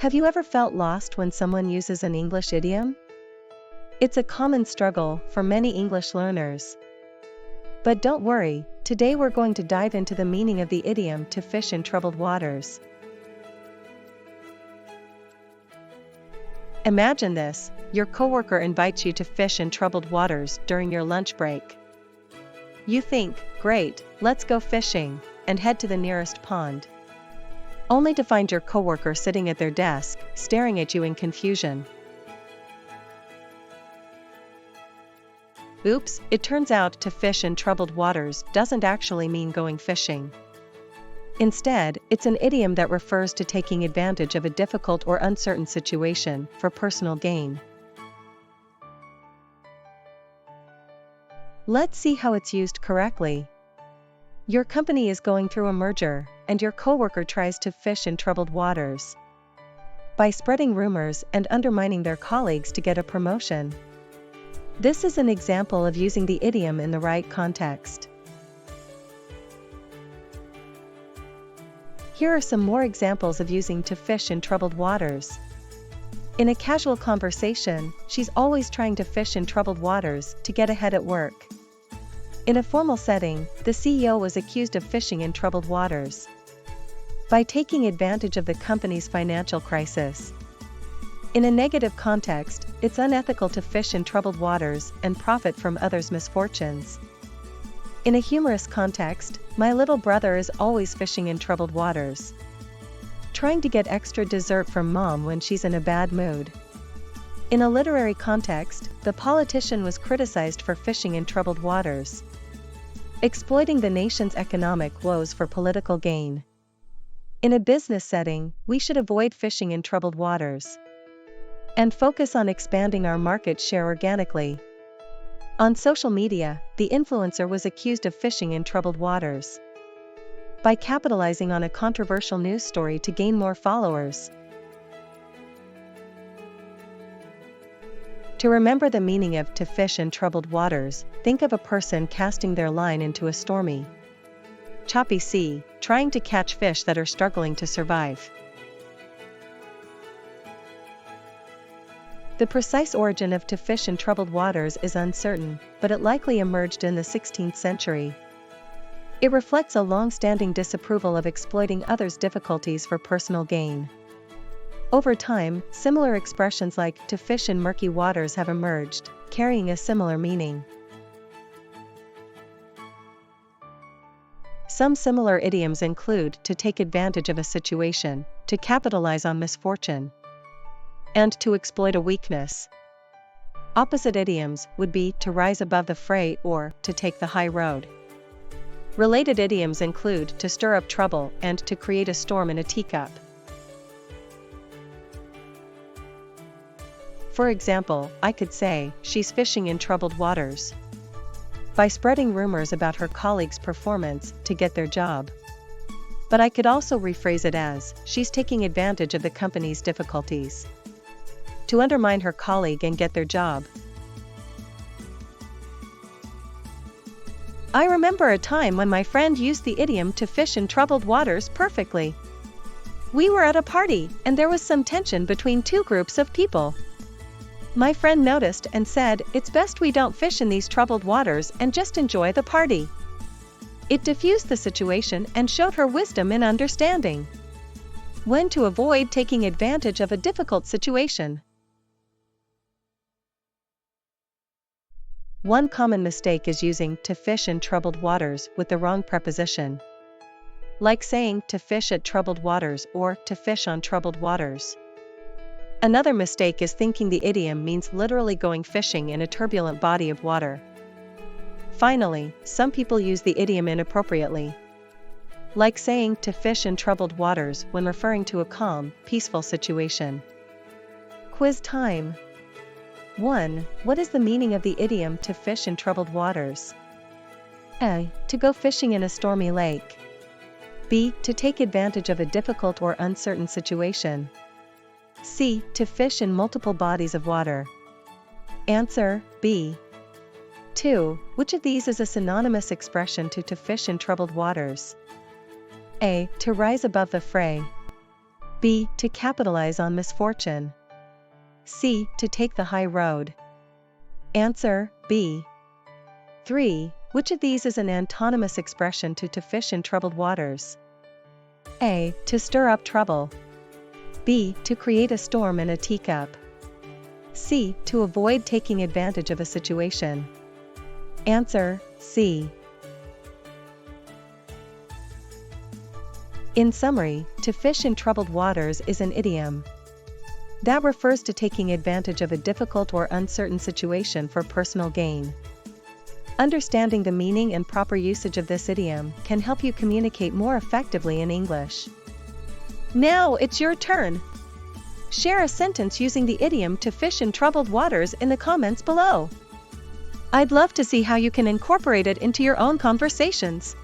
Have you ever felt lost when someone uses an English idiom? It's a common struggle for many English learners. But don't worry, today we're going to dive into the meaning of the idiom to fish in troubled waters. Imagine this: your coworker invites you to fish in troubled waters during your lunch break. You think, great, let's go fishing, and head to the nearest pond. Only to find your coworker sitting at their desk, staring at you in confusion. Oops, it turns out to fish in troubled waters doesn't actually mean going fishing. Instead, it's an idiom that refers to taking advantage of a difficult or uncertain situation for personal gain. Let's see how it's used correctly. Your company is going through a merger, and your coworker tries to fish in troubled waters by spreading rumors and undermining their colleagues to get a promotion. This is an example of using the idiom in the right context. Here are some more examples of using to fish in troubled waters. In a casual conversation, she's always trying to fish in troubled waters to get ahead at work. In a formal setting, the CEO was accused of fishing in troubled waters by taking advantage of the company's financial crisis. In a negative context, it's unethical to fish in troubled waters and profit from others' misfortunes. In a humorous context, my little brother is always fishing in troubled waters, trying to get extra dessert from mom when she's in a bad mood. In a literary context, the politician was criticized for fishing in troubled waters, exploiting the nation's economic woes for political gain. In a business setting, we should avoid fishing in troubled waters and focus on expanding our market share organically. On social media, the influencer was accused of fishing in troubled waters by capitalizing on a controversial news story to gain more followers. To remember the meaning of to fish in troubled waters, think of a person casting their line into a stormy, choppy sea, trying to catch fish that are struggling to survive. The precise origin of to fish in troubled waters is uncertain, but it likely emerged in the 16th century. It reflects a long-standing disapproval of exploiting others' difficulties for personal gain. Over time, similar expressions like to fish in murky waters have emerged, carrying a similar meaning. Some similar idioms include to take advantage of a situation, to capitalize on misfortune, and to exploit a weakness. Opposite idioms would be to rise above the fray or to take the high road. Related idioms include to stir up trouble and to create a storm in a teacup. For example, I could say, she's fishing in troubled waters by spreading rumors about her colleagues' performance to get their job. But I could also rephrase it as, she's taking advantage of the company's difficulties to undermine her colleague and get their job. I remember a time when my friend used the idiom to fish in troubled waters perfectly. We were at a party, and there was some tension between two groups of people. My friend noticed and said, "It's best we don't fish in these troubled waters and just enjoy the party." It diffused the situation and showed her wisdom in understanding when to avoid taking advantage of a difficult situation. One common mistake is using to fish in troubled waters with the wrong preposition, like saying to fish at troubled waters or to fish on troubled waters. Another mistake is thinking the idiom means literally going fishing in a turbulent body of water. Finally, some people use the idiom inappropriately, like saying to fish in troubled waters when referring to a calm, peaceful situation. Quiz time. 1. What is the meaning of the idiom to fish in troubled waters? A. To go fishing in a stormy lake. B. To take advantage of a difficult or uncertain situation. C. To fish in multiple bodies of water. Answer, B. 2. Which of these is a synonymous expression to fish in troubled waters? A. To rise above the fray. B. To capitalize on misfortune. C. To take the high road. Answer, B. 3. Which of these is an antonymous expression to fish in troubled waters? A. To stir up trouble. B. To create a storm in a teacup. C. To avoid taking advantage of a situation. Answer, C. In summary, to fish in troubled waters is an idiom that refers to taking advantage of a difficult or uncertain situation for personal gain. Understanding the meaning and proper usage of this idiom can help you communicate more effectively in English. Now it's your turn. Share a sentence using the idiom to fish in troubled waters in the comments below. I'd love to see how you can incorporate it into your own conversations.